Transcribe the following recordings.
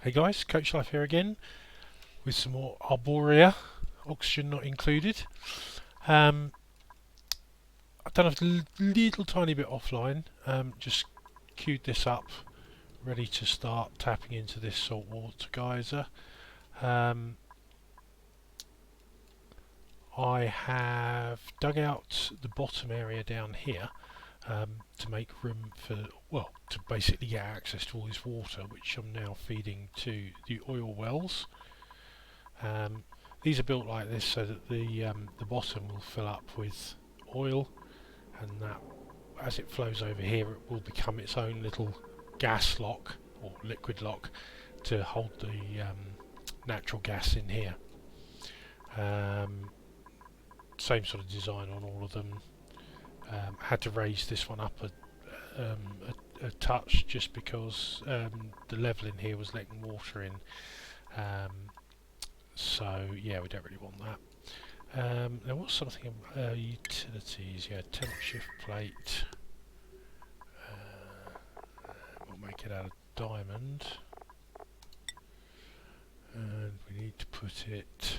Hey guys, Coach Life here again with some more Arboria, oxygen not included. I've done a little tiny bit offline, just queued this up, ready to start tapping into this saltwater geyser. I have dug out the bottom area down here to make room for, well, to basically get access to all this water, which I'm now feeding to the oil wells. These are built like this so that the bottom will fill up with oil, and that as it flows over here it will become its own little gas lock or liquid lock to hold the natural gas in here. Same sort of design on all of them. Had to raise this one up a touch just because the level in here was letting water in. So yeah, we don't really want that. There was something utilities, yeah, temp shift plate. We'll make it out of diamond, and we need to put it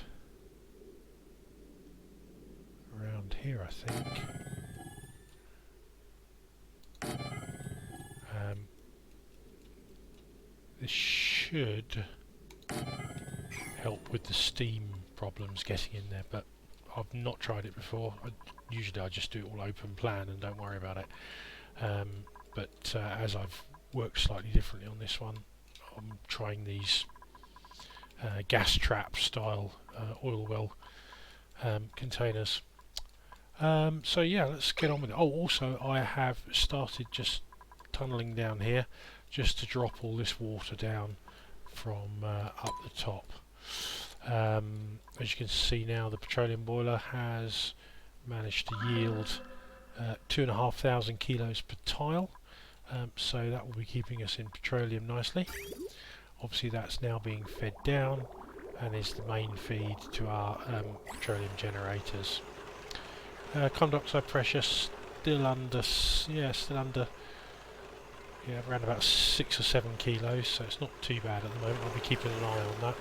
around here, I think. This should help with the steam problems getting in there, but I've not tried it before. Usually I just do it all open plan and don't worry about it. But as I've worked slightly differently on this one, I'm trying these gas trap style oil well containers. So yeah, let's get on with it. Oh, also I have started just tunnelling down here just to drop all this water down from up the top. As you can see now, the petroleum boiler has managed to yield 2,500 kilos per tile, so that will be keeping us in petroleum nicely. Obviously that's now being fed down and is the main feed to our petroleum generators. Carbon dioxide pressure still under, around about 6 or 7 kilos, so it's not too bad at the moment. I'll be keeping an eye on that.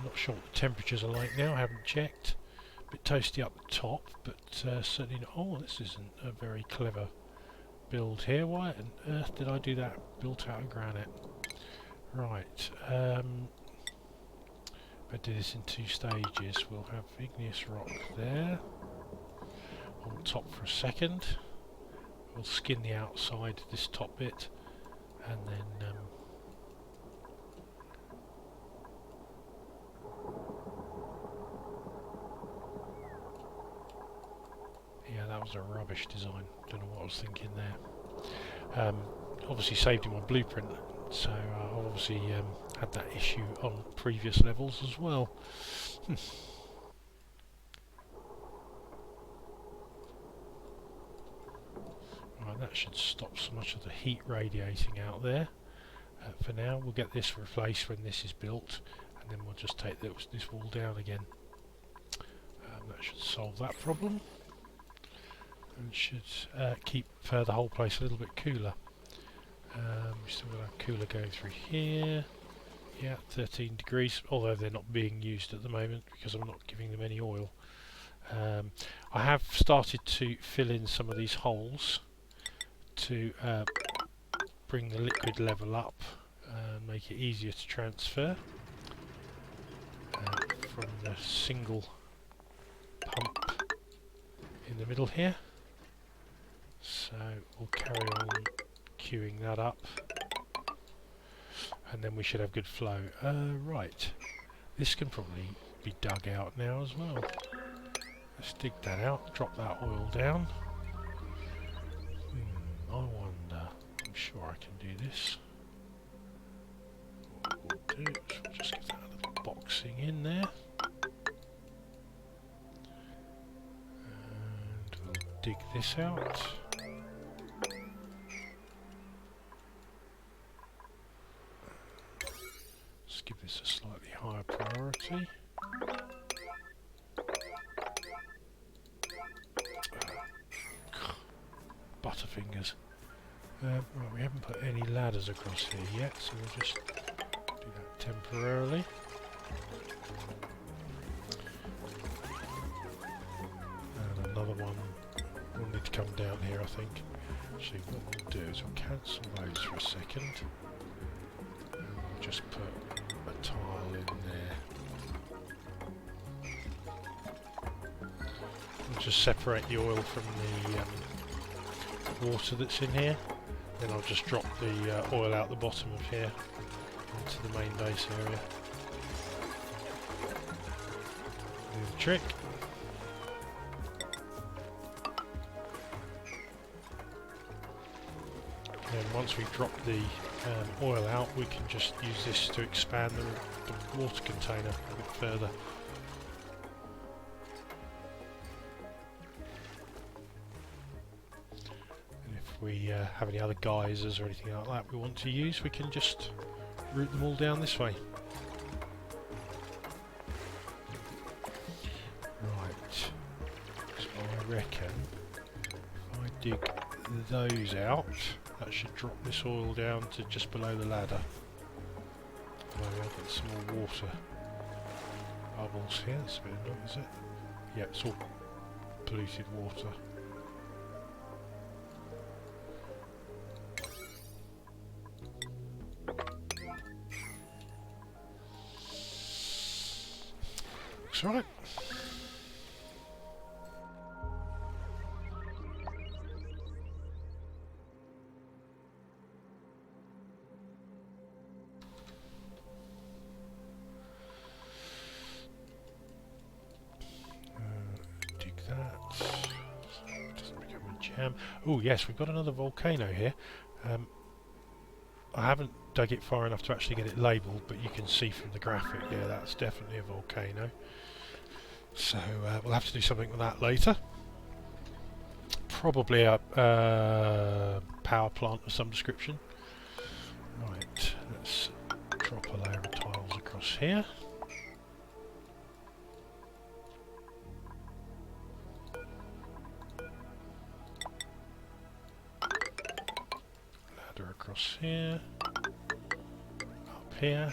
Not sure what the temperatures are like now, I haven't checked. A bit toasty up the top, but certainly not. Oh, this isn't a very clever build here. Why on earth did I do that? Built out of granite. Right. I do this in 2 stages. We'll have igneous rock there on top for a second. We'll skin the outside of this top bit, and then yeah, that was a rubbish design. Don't know what I was thinking there. Obviously saved in my blueprint, so I've obviously had that issue on previous levels as well. Right, that should stop so much of the heat radiating out there. For now, we'll get this replaced when this is built, and then we'll just take this wall down again. That should solve that problem, and should keep the whole place a little bit cooler. We still got a cooler going through here. Yeah, 13 degrees, although they're not being used at the moment because I'm not giving them any oil. I have started to fill in some of these holes to bring the liquid level up and make it easier to transfer from the single pump in the middle here. So we'll carry on queuing that up, and then we should have good flow. Right, this can probably be dug out now as well. Let's dig that out, drop that oil down. I wonder, I'm sure I can do this. What we'll do is we'll just give that a little boxing in there. And we'll dig this out. Let's give this a slightly higher priority. Butterfingers. Right, we haven't put any ladders across here yet, so we'll just do temporarily. And another one will need to come down here, I think. Actually, what we'll do is we'll cancel those for a second. And we'll just put a tile in there. We'll just separate the oil from the water that's in here. Then I'll just drop the oil out the bottom of here into the main base area. Do the trick. And once we drop the oil out, we can just use this to expand the water container a bit further. If we have any other geysers or anything like that we want to use, we can just route them all down this way. Right, so I reckon if I dig those out, that should drop this oil down to just below the ladder. Maybe I'll get some more water bubbles here. That's a bit annoying, is it? Yeah, it's all polluted water. Looks right. Dig that. Doesn't become a jam. Oh yes, we've got another volcano here. I haven't dug it far enough to actually get it labelled, but you can see from the graphic there that's definitely a volcano. So we'll have to do something with that later. Probably a power plant of some description. Right, let's drop a layer of tiles across here. Ladder across here. Up here.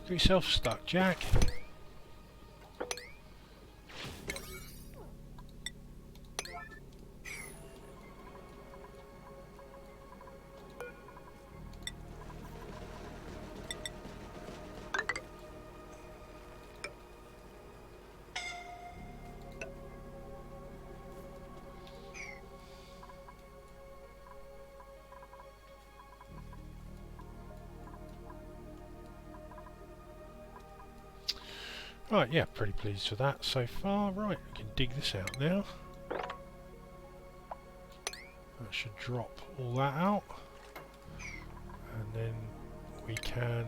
Get yourself stuck, Jack. Right, yeah, pretty pleased with that so far. Right, we can dig this out now. That should drop all that out. And then we can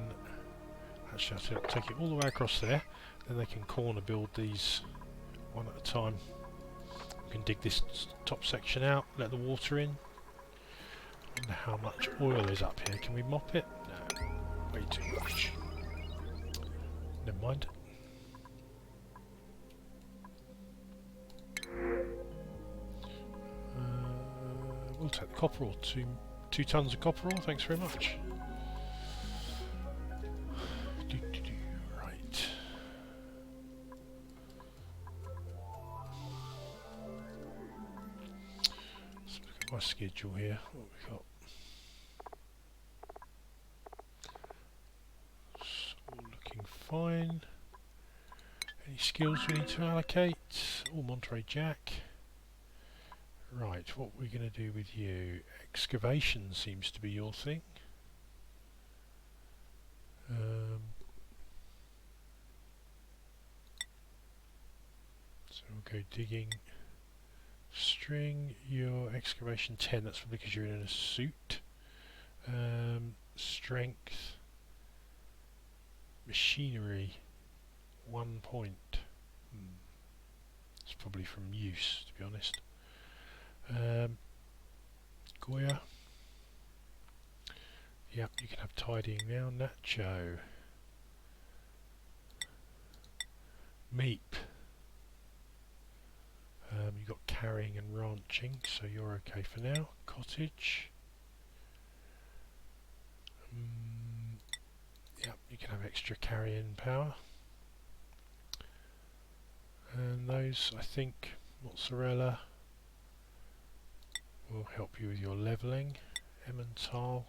actually have to take it all the way across there. Then they can corner build these one at a time. We can dig this top section out, let the water in. I wonder how much oil is up here. Can we mop it? No, way too much. Never mind. We'll take the copper ore, two tons of copper ore, thanks very much. Right. Let's look at my schedule here, what we got. It's all looking fine. Any skills we need to allocate? All Monterey Jack. Right, what we're going to do with you? Excavation seems to be your thing. So we'll go digging. String, your excavation 10, that's because you're in a suit. Strength. Machinery, 1 point. It's probably from use, to be honest. Goya. Yep, you can have tidying now. Nacho. Meep. You've got carrying and ranching, so you're okay for now. Cottage. Yep, you can have extra carrying power. And those, I think, mozzarella will help you with your levelling. Emmental,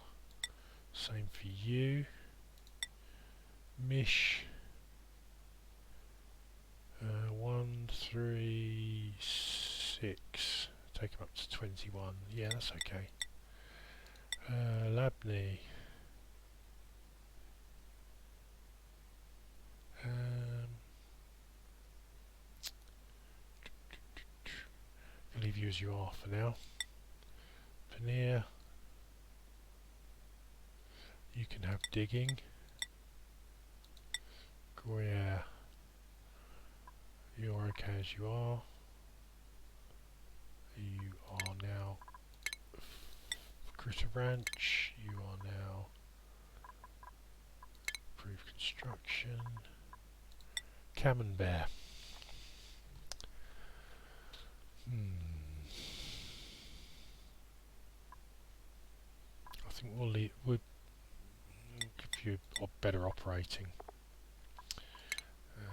same for you. Mish. 1, 3, 6. Take them up to 21. Yeah, that's okay. Labney. Leave you as you are for now. Paneer. You can have digging. Gruyere. You're okay as you are. You are now Critter Ranch. You are now Improved Construction. Camembert. I think we'll give you a better operating.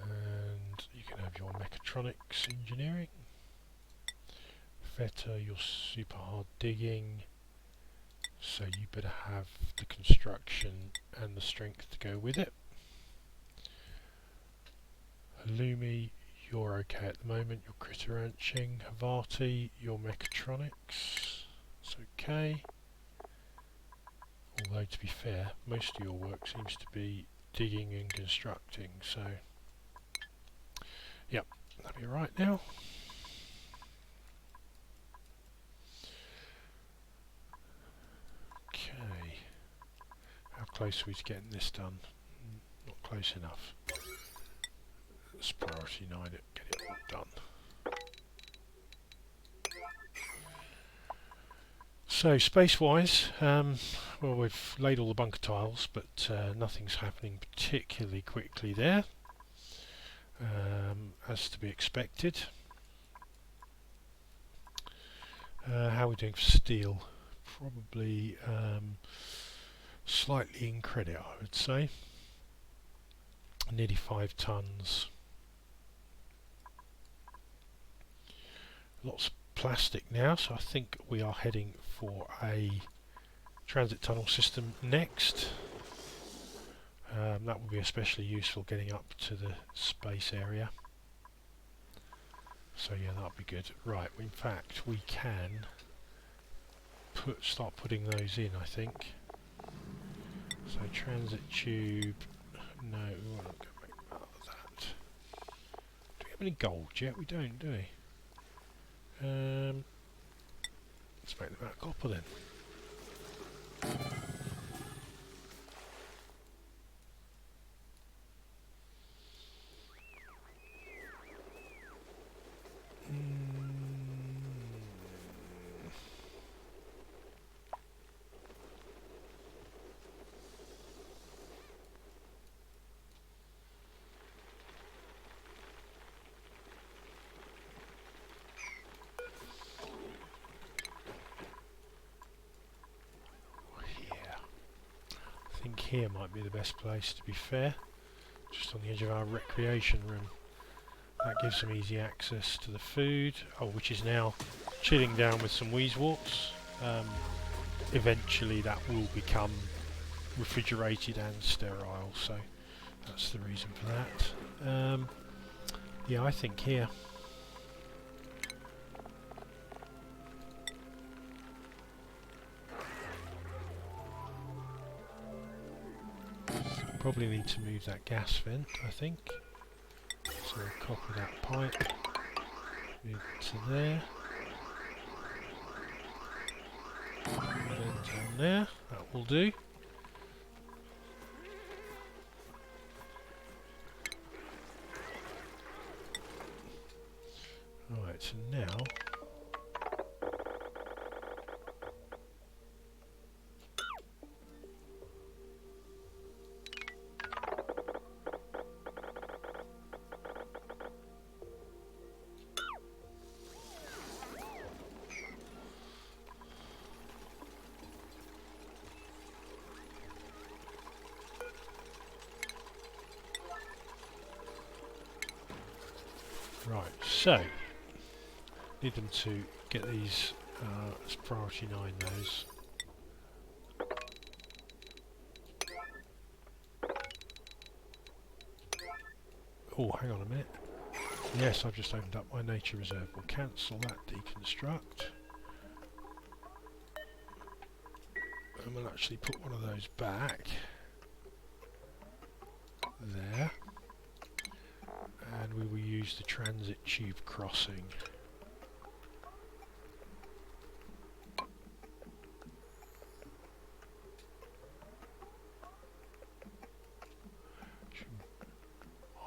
And you can have your mechatronics engineering. Feta, your super hard digging. So you better have the construction and the strength to go with it. Halloumi, you're okay at the moment. You're critter ranching. Havati, your mechatronics. It's okay. Although to be fair, most of your work seems to be digging and constructing, so yep, that'll be right now. Okay, how close are we to getting this done? Not close enough. Let's priority 9 it, get it all done. So space-wise, well, we've laid all the bunker tiles, but nothing's happening particularly quickly there, as to be expected. How are we doing for steel? Probably slightly in credit, I would say. Nearly 5 tons. Lots of plastic now, so I think we are heading for a transit tunnel system next. That will be especially useful getting up to the space area. So yeah, that'll be good. Right, in fact, we can start putting those in, I think. So transit tube. No, we won't go make that. Do we have any gold yet? We don't, do we? Let's make them out of copper then. I think here might be the best place, to be fair, just on the edge of our recreation room. That gives them easy access to the food, which is now chilling down with some wheezeworts. Eventually that will become refrigerated and sterile, so that's the reason for that. Yeah, I think here. Probably need to move that gas vent, I think. So we'll copy that pipe, move it to there, vent down there, that will do. Right, so now So, need them to get these as priority 9 those. Oh, hang on a minute. Yes, I've just opened up my nature reserve. We'll cancel that deconstruct. And we'll actually put one of those back. There. And we will use the transit tube crossing.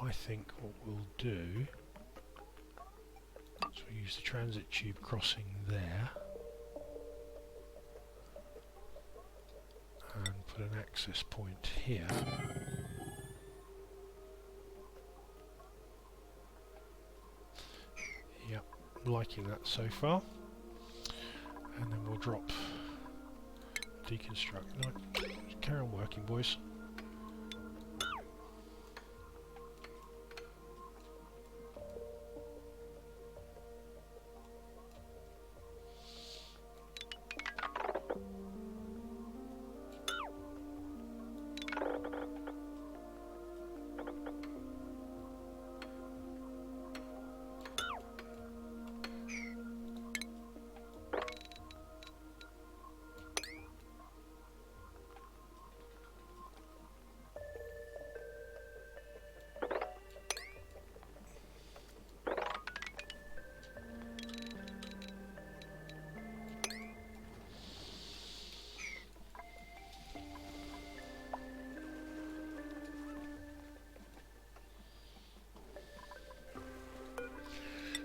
I think what we'll do is we'll use the transit tube crossing there and put an access point here. Yep, liking that so far. And then we'll drop deconstruct. No, carry on working, boys.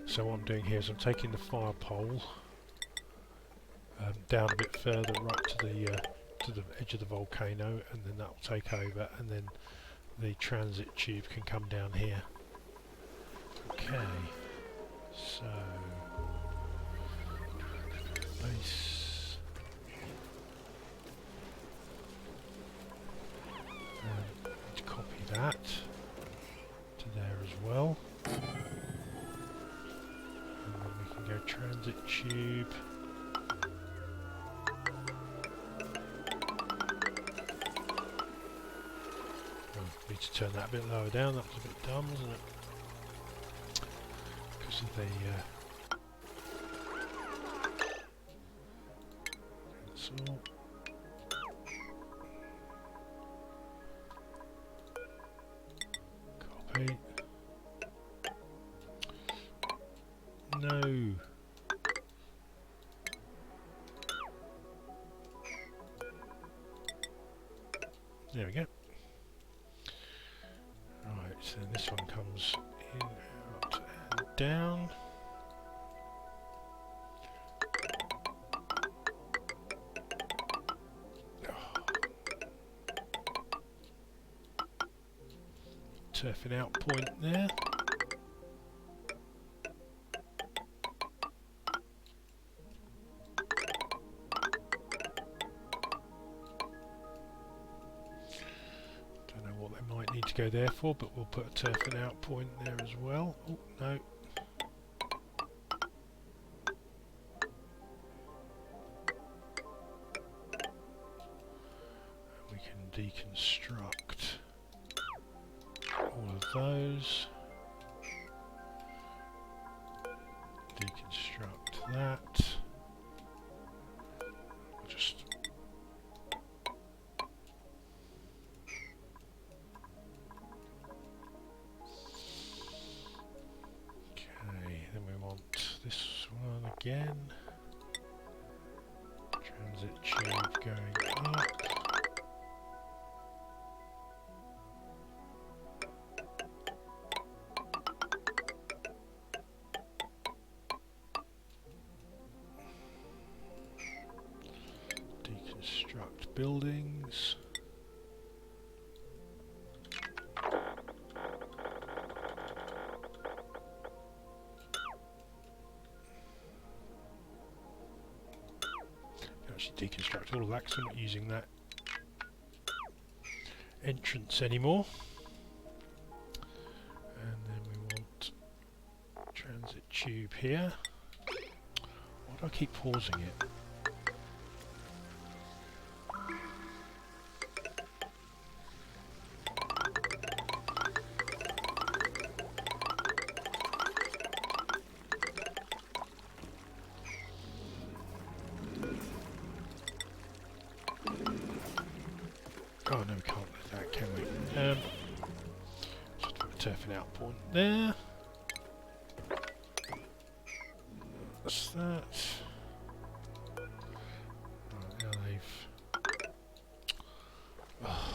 So what I'm doing here is I'm taking the fire pole down a bit further, right to the edge of the volcano, and then that will take over, and then the transit tube can come down here. Okay, so base, need to copy that to there as well. Go transit tube. Oh, need to turn that a bit lower down. That was a bit dumb, wasn't it? Because of the cancel. Copy. No. There we go. Right, so this one comes in, out and down. Turfing out point there. Need to go there for, but we'll put a turfing out point there as well. Oh no. And we can deconstruct all of those. Deconstruct that. We'll just this one again. Transit tube going up. Deconstruct buildings. Deconstruct all of that because I'm not using that entrance anymore. And then we want transit tube here. Why do I keep pausing it? Oh no, we can't do that, can we? Just put a turfing out point there. That's that. Right, now they've... Oh.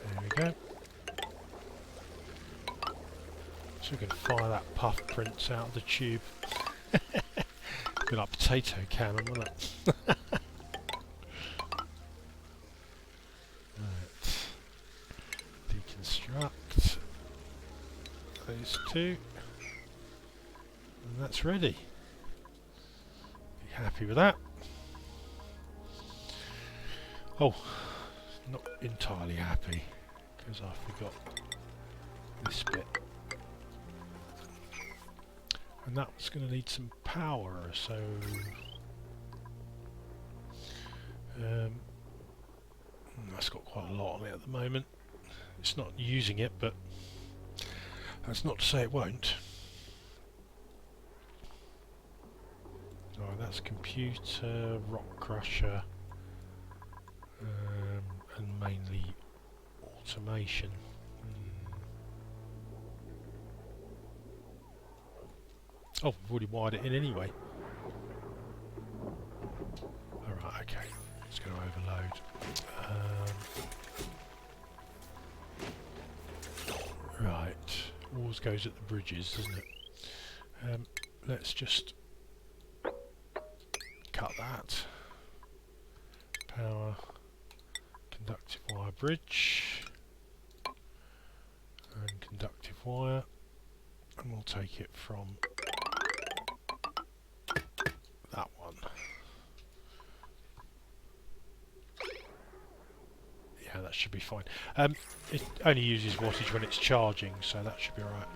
There we go. So we can fire that puff prints out of the tube. Be like potato cannon, wouldn't it? Right. Deconstruct those two. And that's ready. Be happy with that. Oh, not entirely happy because I forgot this bit. And that's going to need some power, so that's got quite a lot on it at the moment. It's not using it, but that's not to say it won't. Right, that's computer, rock crusher, and mainly automation. Oh, we've already wired it in anyway. Alright, okay. It's going to overload. Right. Always goes at the bridges, doesn't it? Let's just cut that. Power. Conductive wire bridge. And conductive wire. And we'll take it from that one. Yeah, that should be fine. It only uses wattage when it's charging, so that should be alright.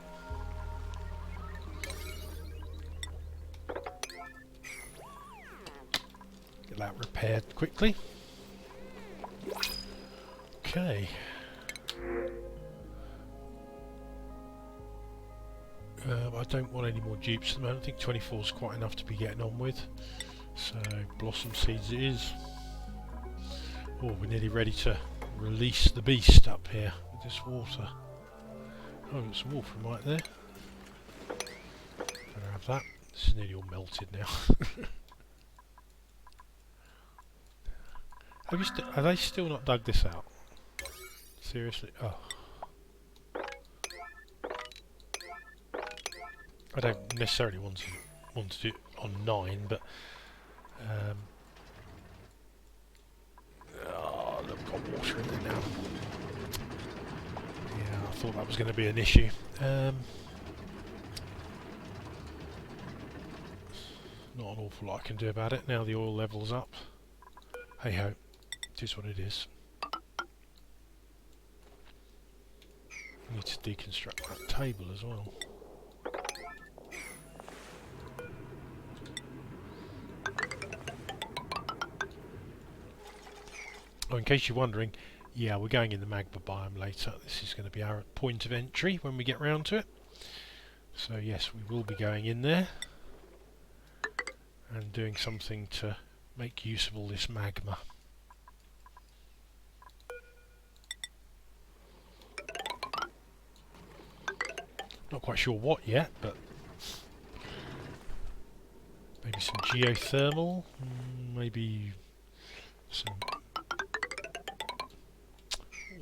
Get that repaired quickly. Okay. I don't want any more dupes at the moment. I think 24 is quite enough to be getting on with. So, blossom seeds it is. Oh, we're nearly ready to release the beast up here with this water. Oh, there's some water right there. Better have that. This is nearly all melted now. Have they still not dug this out? Seriously? Oh. I don't necessarily want to do it on 9, but oh, look, got water in there now. Yeah, I thought that was going to be an issue. Not an awful lot I can do about it now the oil level's up. Hey ho, it is what it is. Need to deconstruct that table as well. Oh, in case you're wondering, yeah, we're going in the magma biome later. This is going to be our point of entry when we get round to it. So yes, we will be going in there and doing something to make use of all this magma. Not quite sure what yet, but maybe some geothermal, maybe some...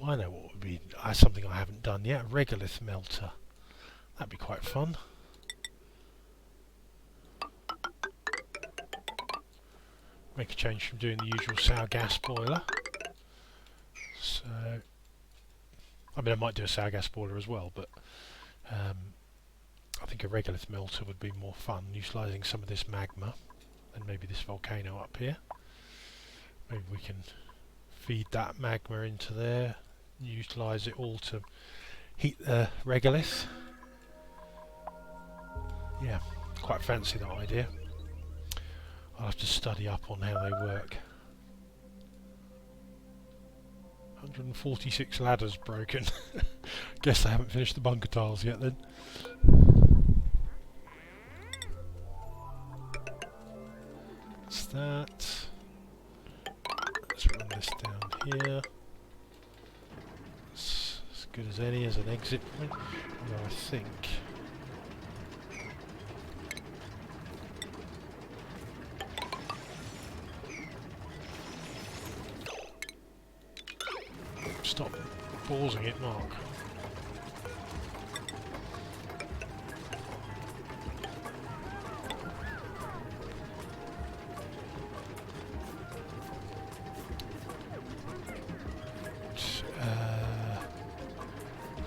I know what would be something I haven't done yet, a regolith melter. That'd be quite fun. Make a change from doing the usual sour gas boiler. So, I mean I might do a sour gas boiler as well, but I think a regolith melter would be more fun, utilising some of this magma and maybe this volcano up here. Maybe we can feed that magma into there, utilise it all to heat the regolith. Yeah, quite fancy that idea. I'll have to study up on how they work. 146 ladders broken. Guess they haven't finished the bunker tiles yet then. That's that. Let's run this down here. It's as good as any as an exit point. Although I think stop pausing it, Mark.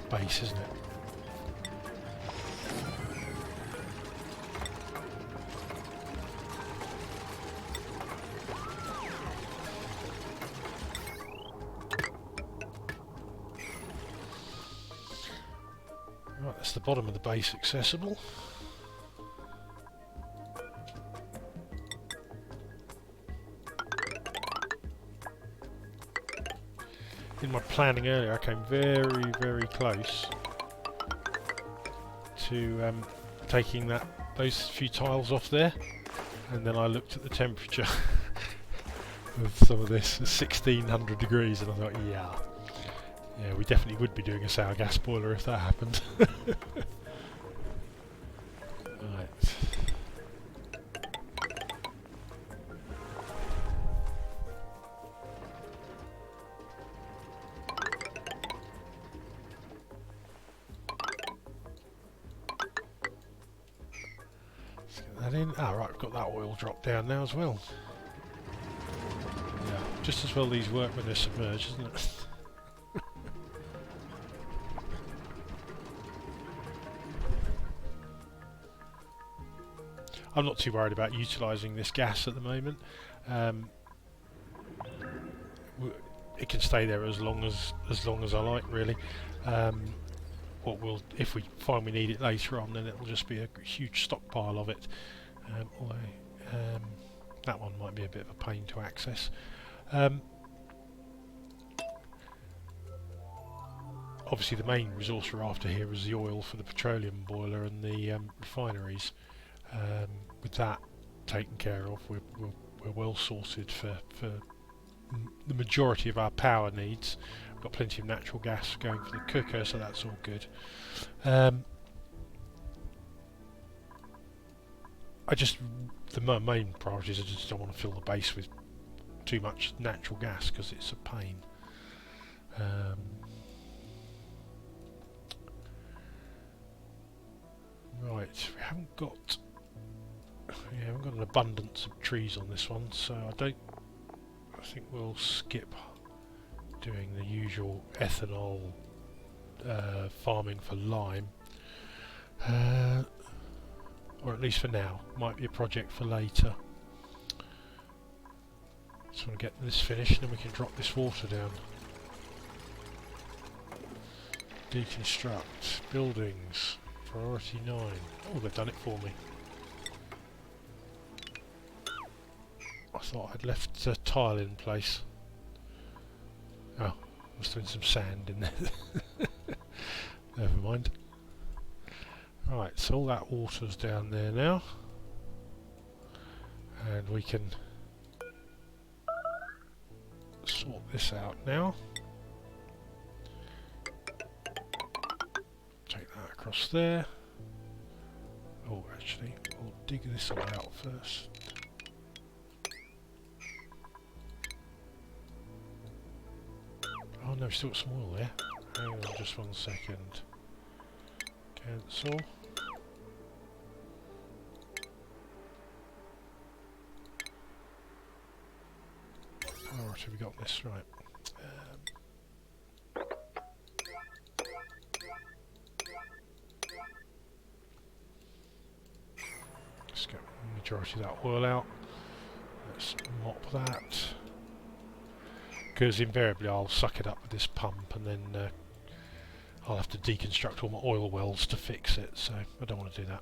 Base, isn't it? Right, that's the bottom of the base accessible. In my planning earlier, I came very, very close to taking those few tiles off there, and then I looked at the temperature of some of this, 1600 degrees, and I thought, yeah, we definitely would be doing a sour gas boiler if that happened. Right. That in. Ah, right, we've got that oil drop down now as well. Yeah, just as well these work when they're submerged, isn't it? I'm not too worried about utilising this gas at the moment. It can stay there as long as I like, really. If we find we need it later on, then it'll just be a huge stockpile of it. Although that one might be a bit of a pain to access. Obviously, the main resource we're after here is the oil for the petroleum boiler and the refineries. With that taken care of, we're well sorted for the majority of our power needs. We've got plenty of natural gas going for the cooker, so that's all good. The main priority is I just don't want to fill the base with too much natural gas because it's a pain. Right, we haven't got an abundance of trees on this one, so I think we'll skip doing the usual ethanol farming for lime, or at least for now. Might be a project for later. Just want to get this finished and then we can drop this water down. Deconstruct buildings, priority 9. Oh, they've done it for me. I thought I'd left a tile in place. Oh, I was doing some sand in there. Never mind. Right, so all that water's down there now. And we can sort this out now. Take that across there. Oh, actually, we'll dig this all out first. Oh no, we've still got some oil there. Hang on just 1 second. Cancel. Alright, have we got this right? Let's get the majority of that oil out. Let's mop that. because invariably I'll suck it up with this pump and then I'll have to deconstruct all my oil wells to fix it, so I don't want to do that.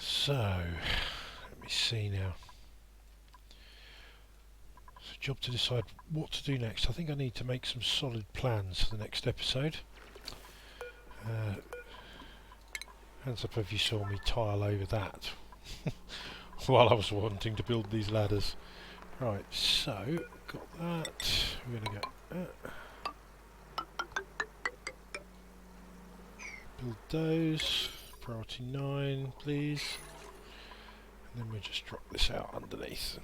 So, let me see now. It's a job to decide what to do next. I think I need to make some solid plans for the next episode. Hands up if you saw me tile over that while I was wanting to build these ladders. Right, so, got that. We're going to go build those. Priority 9, please. And then we'll just drop this out underneath.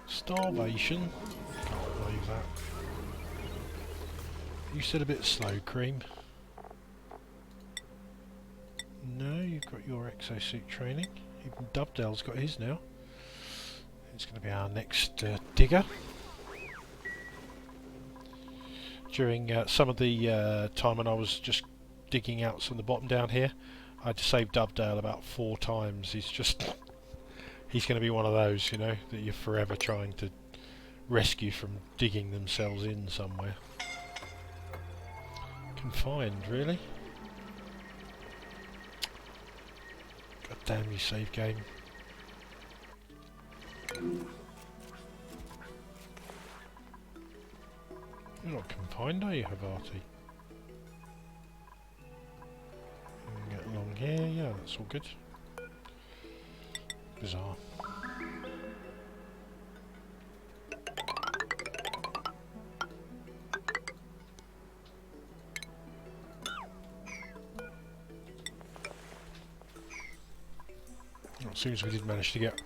Starvation. Can't believe that. You said a bit slow, Cream. No, you've got your exosuit training. Even Dovedale's got his now. It's going to be our next digger. During some of the time when I was just digging out from the bottom down here, I had to save Dovedale about 4 times. He's going to be one of those, you know, that you're forever trying to rescue from digging themselves in somewhere. Confined, really? God damn you, save game. You're not confined, are you, Havarti? Get along here, yeah, that's all good. Bizarre. Well, it seems we did manage to get...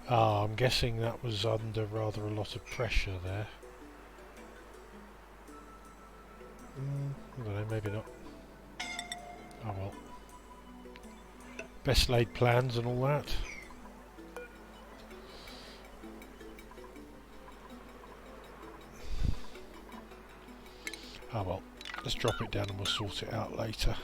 Ah, I'm guessing that was under rather a lot of pressure there. I don't know, maybe not. Oh well. Best laid plans and all that. Oh well, let's drop it down and we'll sort it out later.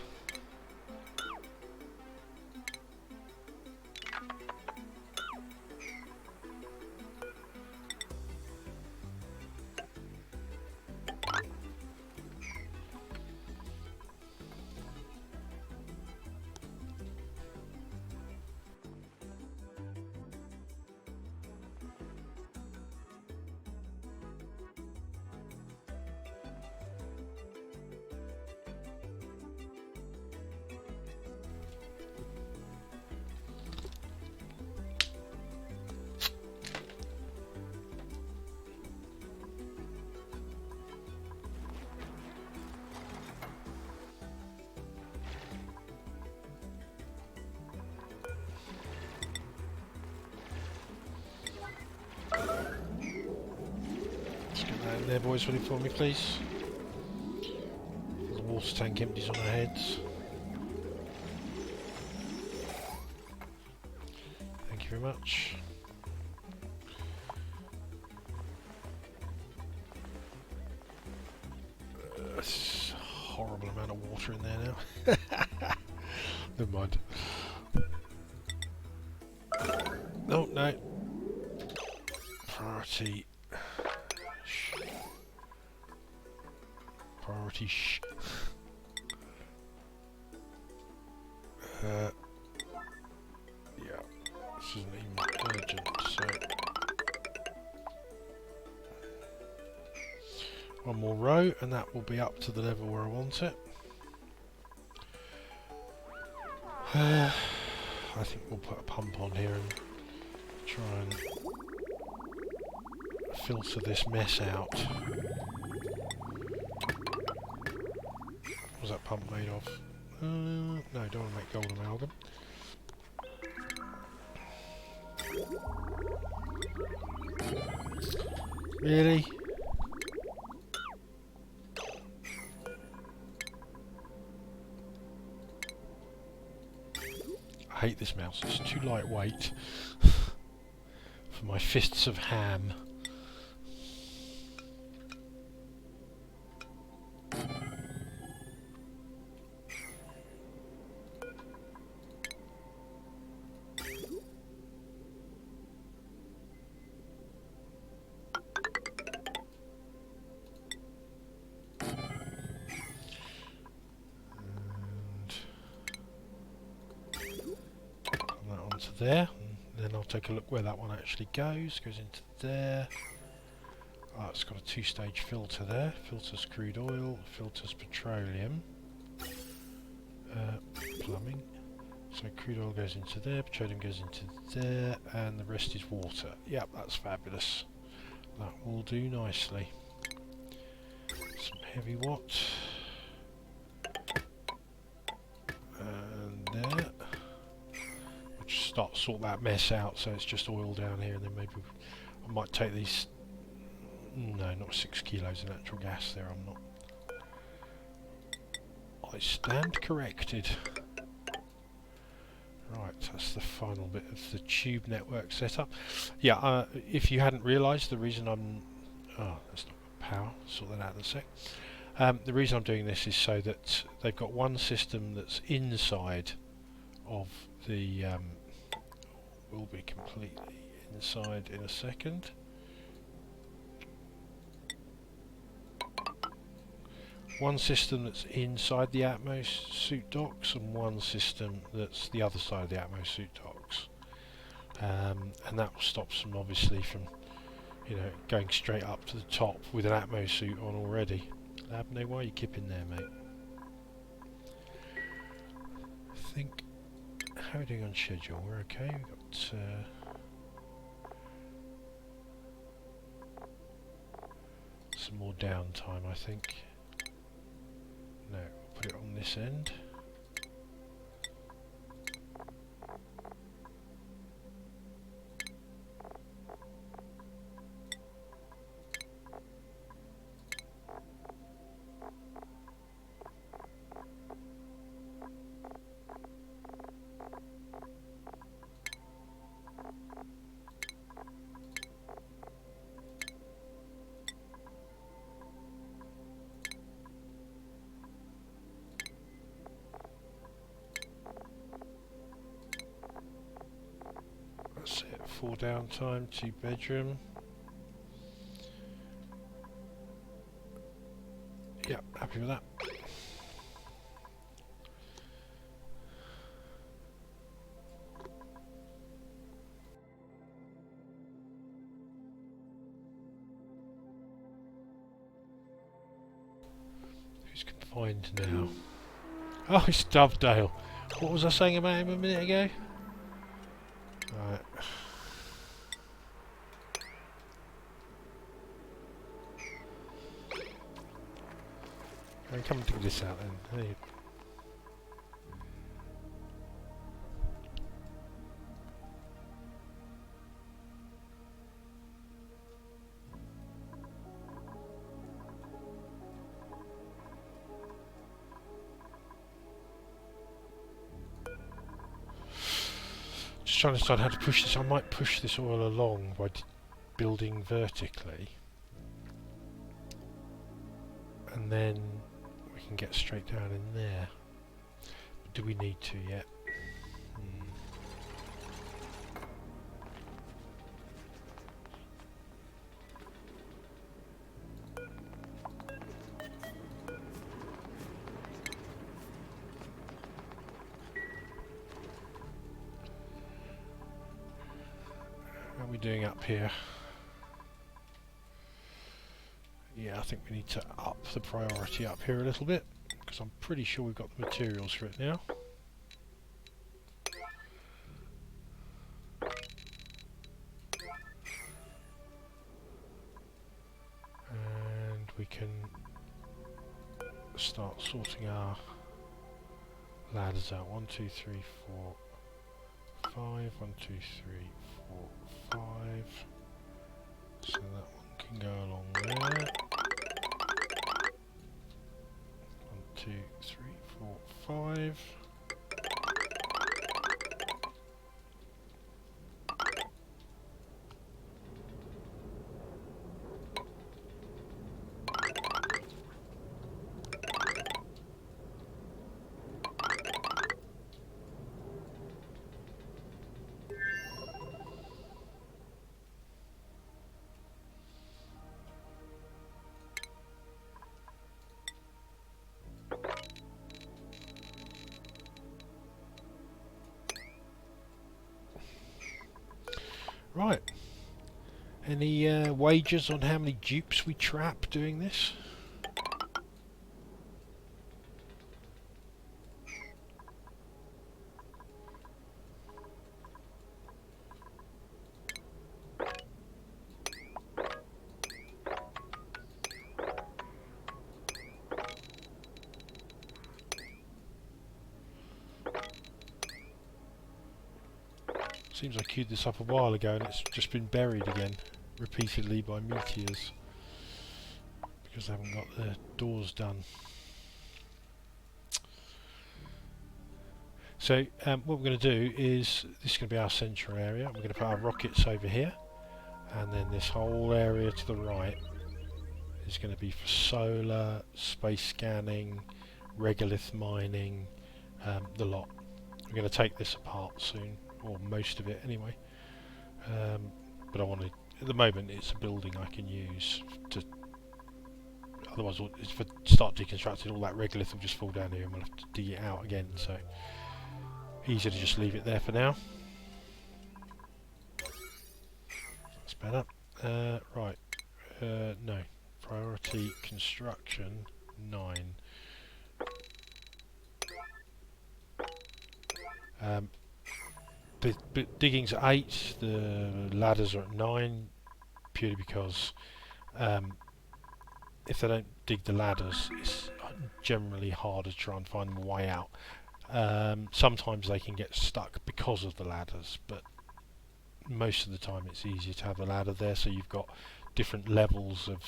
There, boys, ready for me, please. The water tank empties on our heads. Thank you very much. That's a horrible amount of water in there now. Never mind. Oh, no. Priority. Priority yeah, this isn't even urgent, so one more row and that will be up to the level where I want it. I think we'll put a pump on here and try and filter this mess out. What was that pump made of? No, don't want to make gold amalgam. Really? I hate this mouse, it's too lightweight for my fists of ham. There, and then I'll take a look where that one actually goes into there. Oh, it's got a two-stage filter there. Filters crude oil, filters petroleum, plumbing. So crude oil goes into there, petroleum goes into there, and the rest is water. Yep, that's fabulous. That will do nicely. Some heavy watt. And there. Sort that mess out, so it's just oil down here, and then maybe I might take these. No, not 6 kilos of natural gas there. I'm not. I stand corrected. Right, that's the final bit of the tube network setup. Yeah, if you hadn't realised, the reason I'm. Oh, that's not got power. Sort that out in a sec. The reason I'm doing this is so that they've got one system that's inside of the. Will be completely inside in a second. One system that's inside the Atmos suit docks, and one system that's the other side of the Atmos suit docks. And that stops them obviously from, going straight up to the top with an Atmos suit on already. Labno, why are you kipping there, mate? I think. How are we doing on schedule? We're okay. We've got some more downtime, I think. No, we'll put it on this end. That's it, 4 downtime, 2 bedroom. Yep, happy with that. Who's confined now? Oh, it's Dovedale. What was I saying about him a minute ago? Right. Come and dig this out then. Hey. Just trying to decide how to push this. I might push this oil along by building vertically, and then we can get straight down in there. But do we need to yet? How are we doing up here? Yeah, I think we need to up the priority up here a little bit, because I'm pretty sure we've got the materials for it now. we can start sorting our ladders out. 1, 2, 3, 4, 5. 1, 2, 3, 4, 5. So that one can go along there. 1, 2, 3, 4, 5. Right. Any wagers on how many dupes we trap doing this? Seems I queued this up a while ago and it's just been buried again repeatedly by meteors because they haven't got the doors done. So what we're going to do is, this is going to be our central area. We're going to put our rockets over here, and then this whole area to the right is going to be for solar, space scanning, regolith mining, the lot. We're going to take this apart soon, or most of it anyway. But I want to, at the moment it's a building I can use to, otherwise if I start deconstructing, all that regolith will just fall down here and we'll have to dig it out again, so easier to just leave it there for now. That's better. Right, no, priority construction 9. But digging's at 8, the ladders are at 9, purely because if they don't dig the ladders, it's generally harder to try and find them a way out. Sometimes they can get stuck because of the ladders, but most of the time it's easier to have a ladder there, so you've got different levels of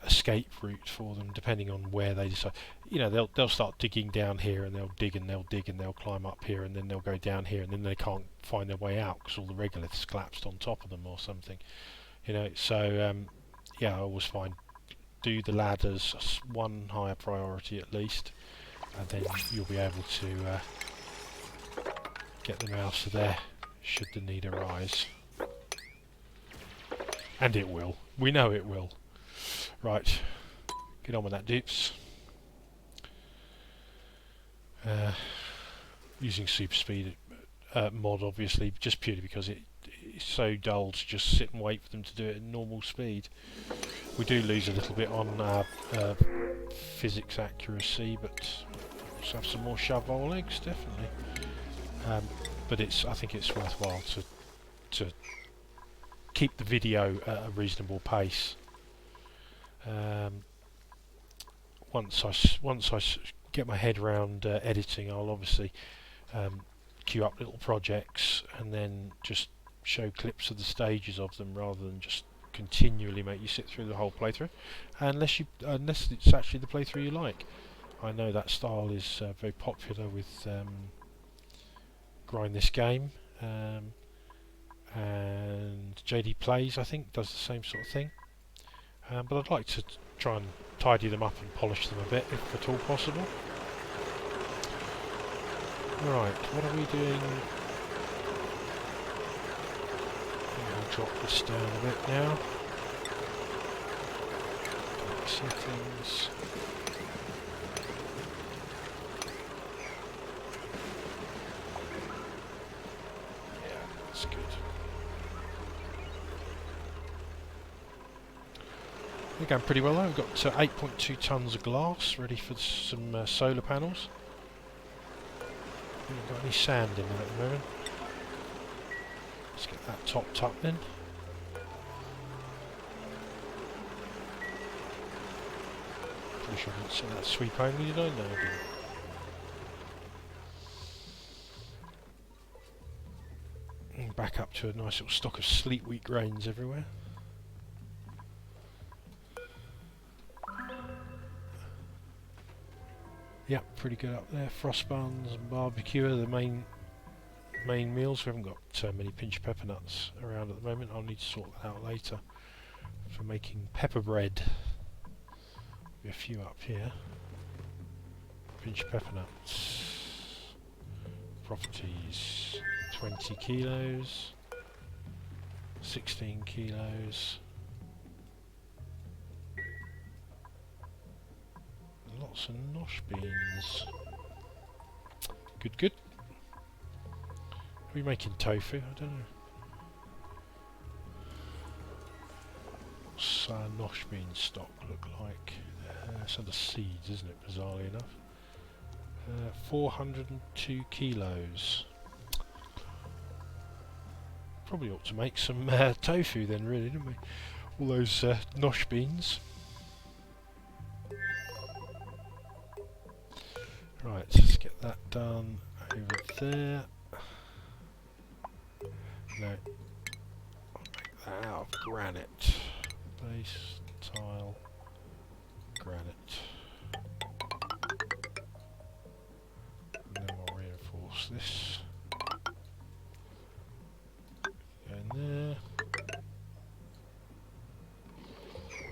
escape route for them depending on where they decide. You know, they'll start digging down here and they'll dig and they'll dig and they'll climb up here and then they'll go down here and then they can't find their way out because all the regoliths collapsed on top of them or something. You know, so yeah, I always find do the ladders one higher priority at least, and then you'll be able to get them out of there should the need arise. And it will. We know it will. Right, get on with that, dupes. Using super speed mod, obviously, just purely because it's so dull to just sit and wait for them to do it at normal speed. We do lose a little bit on physics accuracy, but we'll have some more shove-hole legs, definitely. But I think it's worthwhile to keep the video at a reasonable pace. Once I get my head around editing, I'll obviously queue up little projects and then just show clips of the stages of them rather than just continually make you sit through the whole playthrough, unless it's actually the playthrough you like. I know that style is very popular with Grind This Game, and JD Plays, I think, does the same sort of thing. But I'd like to try and tidy them up and polish them a bit, if at all possible. Right, what are we doing? I'll drop this down a bit now. Settings. Yeah, that's good. We're going pretty well though. We've got 8.2 tonnes of glass ready for some solar panels. We haven't got any sand in there at the moment. Let's get that topped up then. Pretty sure I didn't set that sweep only, did I? No, I didn't. And back up to a nice little stock of sleet wheat grains everywhere. Yep, pretty good up there. Frost buns and barbecue are the main meals. We haven't got many pinch pepper nuts around at the moment. I'll need to sort that out later for making pepper bread. Be a few up here. Pinch pepper nuts. Properties. 20 kilos. 16 kilos. Lots of nosh beans. Good, good. Are we making tofu? I don't know. What's nosh bean stock look like? It's under seeds, isn't it? Bizarrely enough. 402 kilos. Probably ought to make some tofu then, really, don't we? All those nosh beans. Right, let's get that done over there. No, I'll make that out of granite. Base, tile, granite. And then we'll reinforce this. Go in there.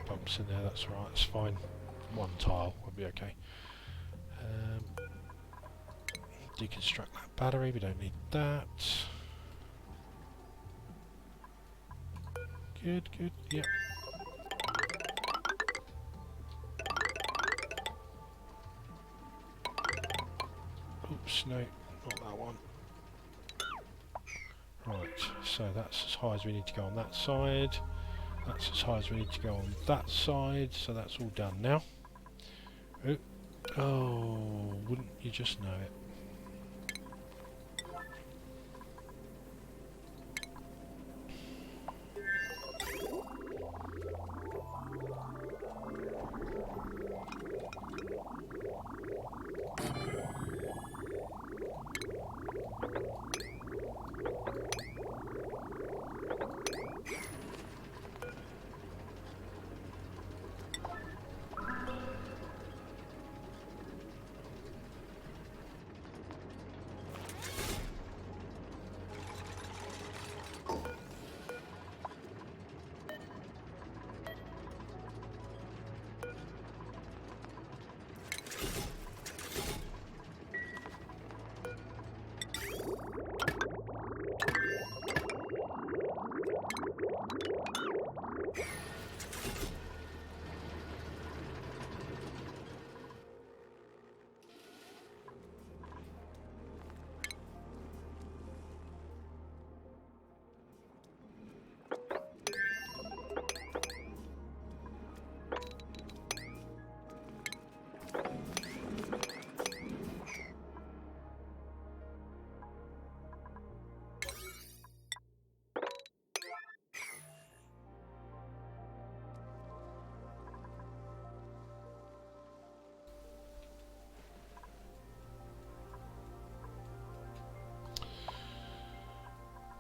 Bumps in there, that's right, that's fine. One tile will be okay. Deconstruct that battery, we don't need that. Good, good, yep. Oops, no, not that one. Right, so that's as high as we need to go on that side. That's as high as we need to go on that side, so that's all done now. Oh, wouldn't you just know it?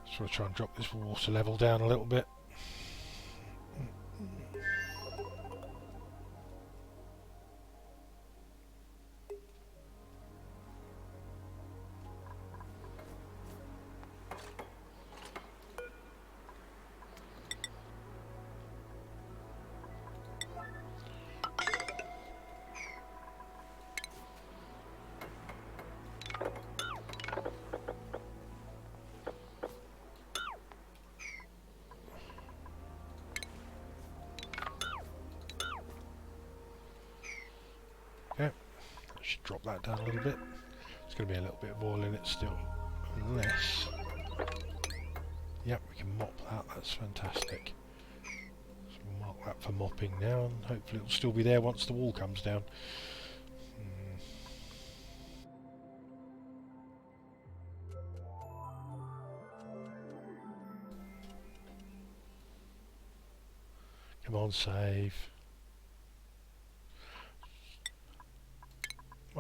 Just want to try and drop this water level down a little bit. Okay, I should drop that down a little bit. There's going to be a little bit of oil in it still, unless... Yep, we can mop that, that's fantastic. So we'll mark that for mopping now, and hopefully it'll still be there once the wall comes down. Come on, save.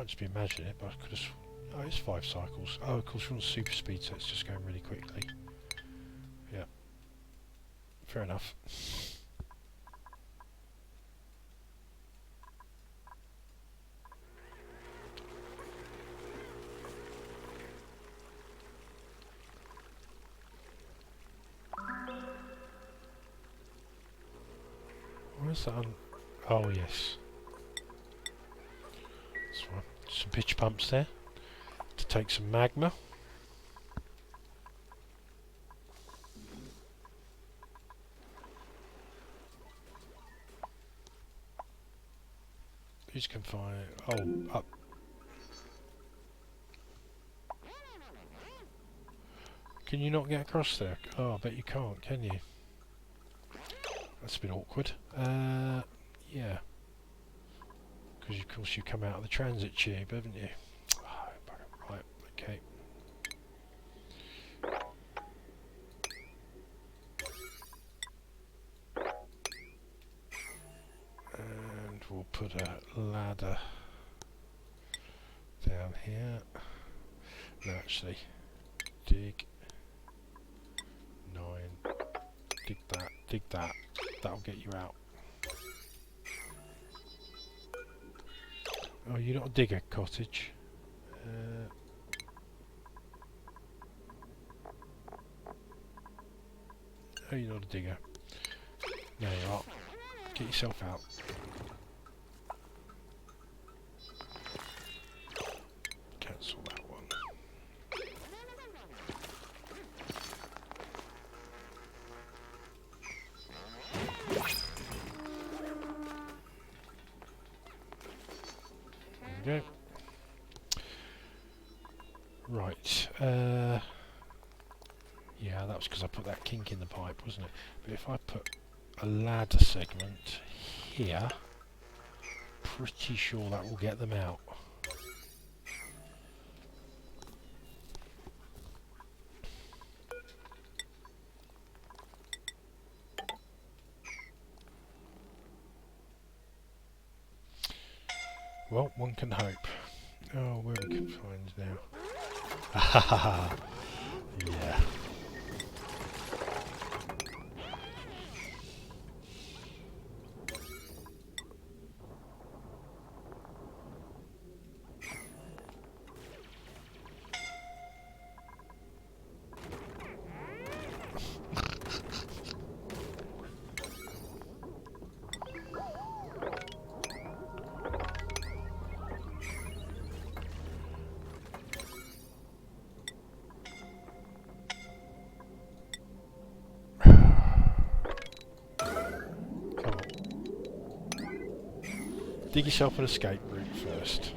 might just be imagining it, but I could have... Oh, it's 5 cycles. Oh, of course we're on super speed, so it's just going really quickly. Yeah. Fair enough. Where's that on? Oh, yes. That's one. Some pitch pumps there to take some magma. Who's confined? Oh, up. Can you not get across there? Oh, I bet you can't, can you? That's a bit awkward. Yeah. Because of course you come out of the transit tube, haven't you? Oh, right, okay. And we'll put a ladder down here. No, actually, dig 9. Dig that. Dig that. That'll get you out. Oh, you're not a digger, cottage. Oh, you're not a digger. There you are. Get yourself out. Cancel that one. There we go. Right. Yeah, that was because I put that kink in the pipe, wasn't it? But if I put a ladder segment here, pretty sure that will get them out. Well, one can hope. Oh, where we can find now. Yeah. Dig yourself an escape route first.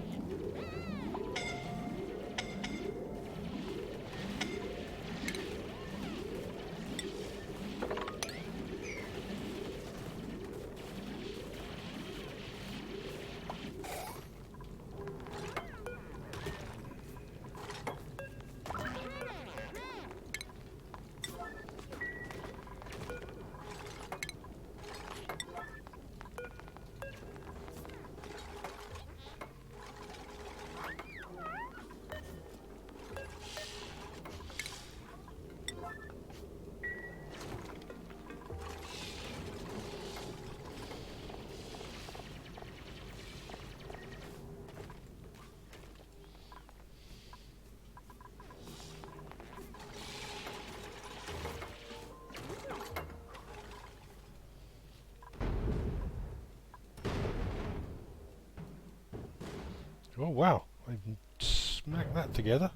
Oh wow, I smacked that together.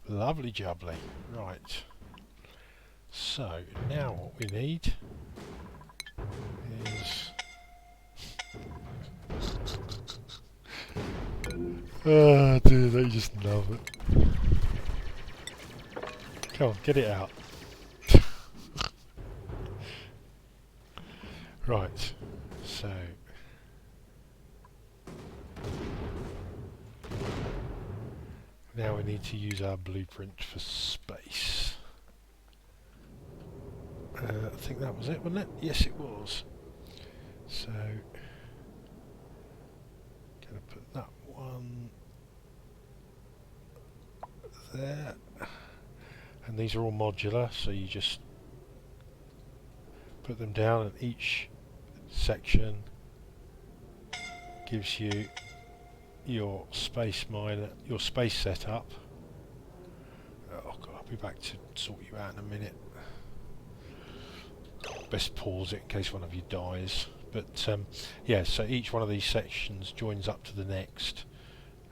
Lovely jubbly. Right. So, now what we need is... Oh dear, they just love it. Come on, get it out. Right, so... Now we need to use our blueprint for space. I think that was it, wasn't it? Yes, it was. So, gonna put that one there. And these are all modular, so you just put them down, and each section gives you your space miner, your space setup. Oh god, I'll be back to sort you out in a minute. Best pause it in case one of you dies. But yeah, so each one of these sections joins up to the next,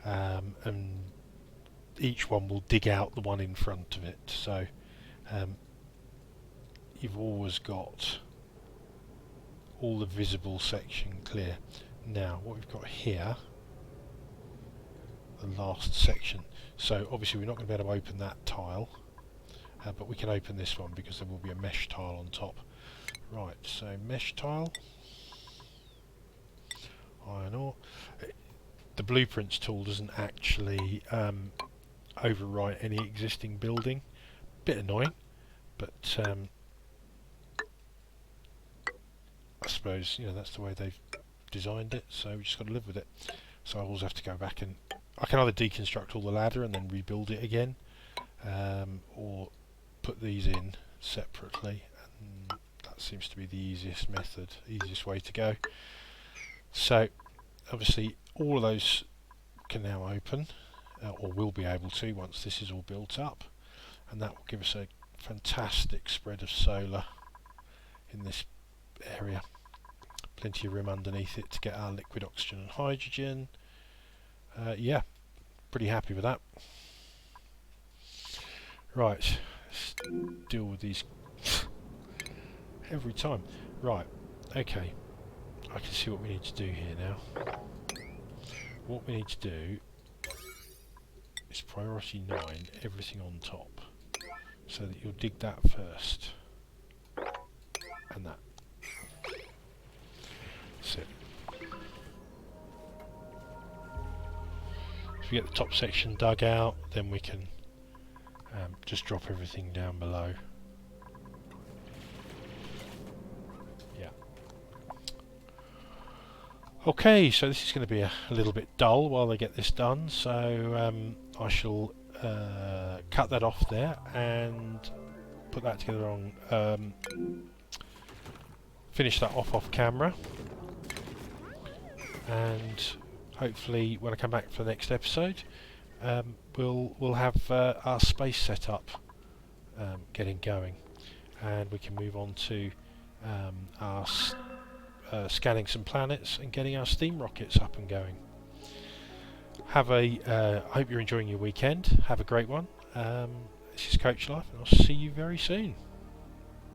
and each one will dig out the one in front of it. So you've always got all the visible section clear. Now what we've got here, the last section. So obviously we're not going to be able to open that tile, but we can open this one because there will be a mesh tile on top. Right, so mesh tile, iron ore. The blueprints tool doesn't actually overwrite any existing building. Bit annoying, but I suppose, you know, that's the way they've designed it, so we just got to live with it. So I always have to go back, and I can either deconstruct all the ladder and then rebuild it again, or put these in separately, and that seems to be the easiest method, easiest way to go. So obviously all of those can now open, or will be able to once this is all built up, and that will give us a fantastic spread of solar in this area. Plenty of room underneath it to get our liquid oxygen and hydrogen. Yeah, pretty happy with that. Right, let's deal with these every time. Right, okay, I can see what we need to do here now. What we need to do is priority 9, everything on top, so that you'll dig that first, and that. That's it. If we get the top section dug out, then we can just drop everything down below. Yeah. Okay, so this is going to be a little bit dull while they get this done, so I shall cut that off there and put that together on, finish that off camera, and hopefully when I come back for the next episode, we'll have our space set up getting going, and we can move on to our scanning some planets and getting our steam rockets up and going. Have a I hope you're enjoying your weekend. Have a great one. This is Coach Life, and I'll see you very soon.